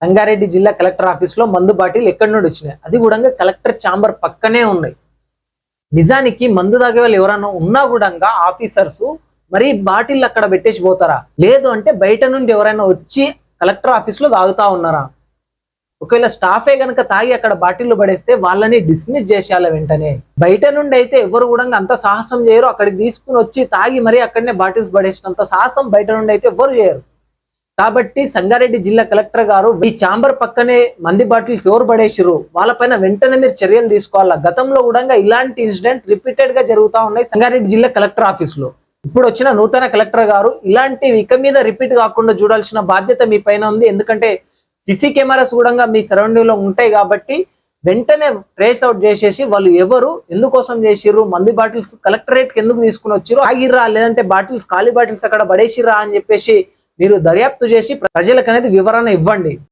సంగారెడ్డి జిల్లా collector office లో మందు బాటిల్ ఎక్కడి నుండి వచ్చినాయి, అది కూడా కలెక్టర్ ఛాంబర్ పక్కనే ఉన్నాయి. నిజానికి మందు తాగే వాళ్ళు ఎవరైనా ఉన్నా కూడా ఆఫీసర్స్ మరి బాటిల్ అక్కడ పెట్టేసి పోతారా, లేదు అంటే బయట నుండి ఎవరైనా వచ్చి కలెక్టర్ ఆఫీస్ లో తాగుతా ఉన్నారా? ఒకవేళ స్టాఫే గనక తాగి అక్కడ బాటిల్ పడేస్తే వాళ్ళని డిస్మిస్ చేసేయాలి వెంటనే. బయట నుండి అయితే ఎవరు కూడా అంత సాహసం చేయరు, అక్కడికి తీసుకుని వచ్చి తాగి మరి అక్కడనే బాటిల్స్ పడేసినంత సాహసం బయట నుండి అయితే ఎవరు చేయరు. కాబట్టి సంగారెడ్డి జిల్లా కలెక్టర్ గారు ఈ ఛాంబర్ పక్కనే మంది బాటిల్స్ ఎవరు పడేసిరు వాళ్ళపైన వెంటనే మీరు చర్యలు తీసుకోవాలా. గతంలో కూడా ఇలాంటి ఇన్సిడెంట్ రిపీటెడ్ గా జరుగుతూ ఉన్నాయి సంగారెడ్డి జిల్లా కలెక్టర్ ఆఫీస్ లో. ఇప్పుడు వచ్చిన నూతన కలెక్టర్ గారు ఇలాంటివి ఇక మీద రిపీట్ కాకుండా చూడాల్సిన బాధ్యత మీ పైన ఉంది. ఎందుకంటే సిసి కెమెరాస్ కూడా మీ సరౌండింగ్ లో ఉంటాయి కాబట్టి వెంటనే ట్రేస్ అవుట్ చేసేసి వాళ్ళు ఎవరు, ఎందుకోసం చేసిర్రు, మంది బాటిల్స్ కలెక్టరేట్ కి ఎందుకు తీసుకుని వచ్చిర్రు, ఆగిర్రా లేదంటే బాటిల్స్ ఖాళీ బాటిల్స్ అక్కడ పడేసిర్రా అని చెప్పేసి మీరు దర్యాప్తు చేసి ప్రజలకు అనేది వివరణ ఇవ్వండి.